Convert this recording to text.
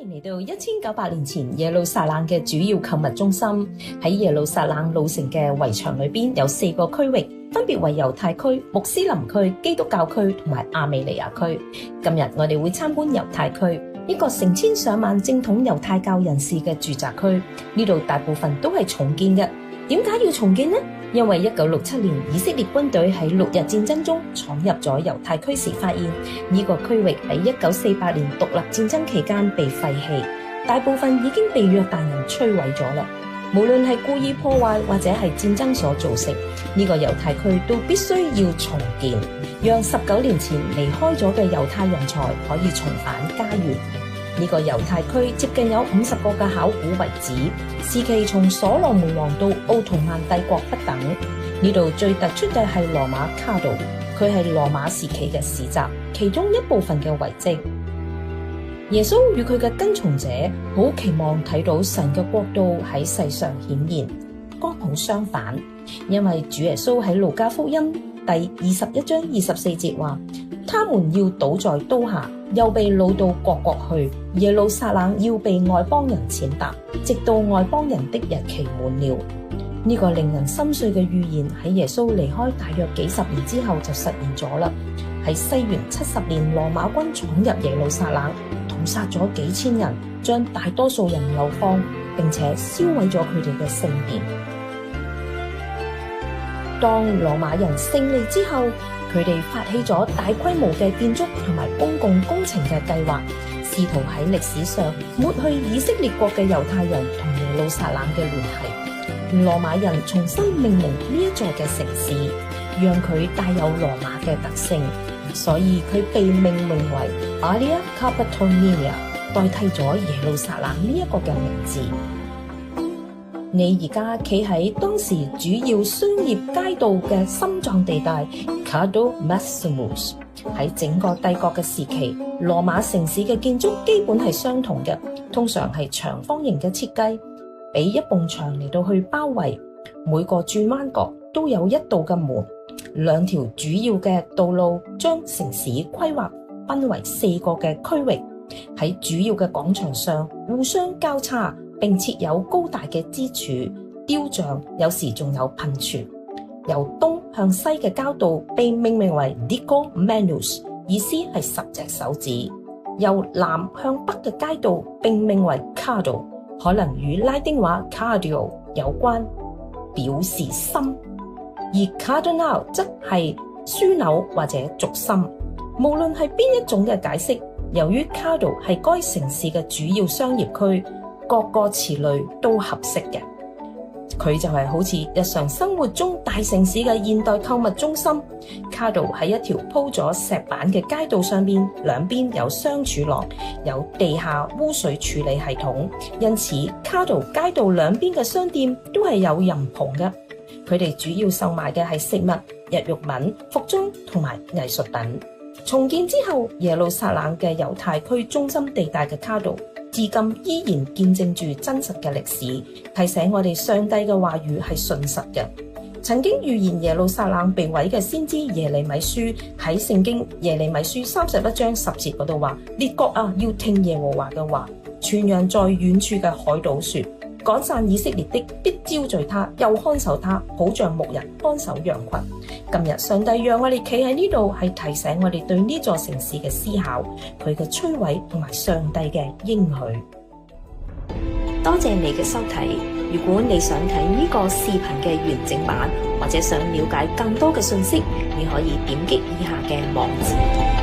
迎嚟到1900年前耶路撒冷嘅主要購物中心。喺耶路撒冷老城嘅圍牆裏邊有4個區域，分別為猶太區、穆斯林區、基督教區同埋亞美尼亞區。今日我哋會參觀猶太區，一個成千上萬正統猶太教人士嘅住宅區。呢度大部分都係重建嘅。點解要重建呢？因為1967年以色列軍隊喺6日戰爭中闖入咗猶太區時，發現呢個區域喺1948年獨立戰爭期間被廢棄，大部分已經被約旦人摧毀咗啦。無論係故意破壞或者係戰爭所造成，呢個猶太區都必須要重建，讓19年前離開咗嘅猶太人才可以重返家園。呢個猶太區接近有50個嘅考古遺址，時期從所羅門王到奧圖曼帝國不等。呢度最突出嘅係羅馬卡道，佢係羅馬時期嘅市集，其中一部分嘅遺跡。耶穌與佢嘅跟從者好期望睇到神嘅國度喺世上顯現，剛好相反，因為主耶穌喺路加福音第21章24節話，他們要倒在刀下，又被擄到各國去，耶路撒冷要被外邦人踐踏，直到外邦人的日期滿了。呢個令人心碎嘅預言喺耶穌離開大約幾十年之後就實現咗啦。喺西元70年，羅馬軍闖入耶路撒冷，屠殺咗幾千人，將大多數人流放，並且燒毀咗佢哋嘅聖殿。當羅馬人勝利之後，佢哋發起咗大規模嘅建築同埋公共工程嘅計劃，試圖喺歷史上抹去以色列國嘅猶太人同耶路撒冷嘅聯繫。羅馬人重新命名呢一座嘅城市，讓佢帶有羅馬嘅特性，所以佢被命名為 Aelia Capitoline， 代替咗耶路撒冷呢一個嘅名字。你而家企喺當時主要商業街道嘅心臟地帶 Cardo Maximus。喺整個帝國嘅時期，羅馬城市嘅建築基本係相同嘅，通常係長方形嘅設計，俾一埲牆嚟到去包圍，每個轉彎角都有一道嘅門，2條主要嘅道路將城市規劃分為4個嘅區域，喺主要嘅廣場上互相交叉，並設有高大嘅支柱、雕像，有時仲有噴泉。由東向西嘅交道被命名為 Dico Manus， 意思係10隻手指。由南向北嘅街道並命為 Cardo， 可能與拉丁話 Cardio 有關，表示心。而 Cardinal 則係樞紐或者軸心。無論係邊一種嘅解釋，由於 Cardo 係該城市嘅主要商業區，各個詞類都合適嘅。佢就係好似日常生活中大城市嘅現代購物中心。Cardo 喺一條鋪咗石板嘅街道上邊，兩邊有相處廊，有地下污水處理系統，因此 Cardo 街道兩邊嘅商店都係有人篷嘅。佢哋主要售賣嘅係食物、日用品、服裝同埋藝術品。重建之後，耶路撒冷嘅猶太區中心地帶嘅 Cardo至今依然見證住真實嘅歷史，提醒我哋上帝嘅話語係信實嘅。曾經預言耶路撒冷被毀嘅先知耶利米書喺聖經耶利米書31章10節嗰度話：列國啊，要聽耶和華嘅話，傳揚在遠處嘅海島說，趕散以色列的必招聚他，又看守他，好像牧人看守羊群。今日上帝讓我哋企喺呢度，係提醒我哋對呢座城市嘅思考，佢嘅摧毀同埋上帝嘅應許。多謝你嘅收睇。如果你想睇呢個視頻嘅完整版，或者想了解更多嘅信息，你可以點擊以下嘅網址。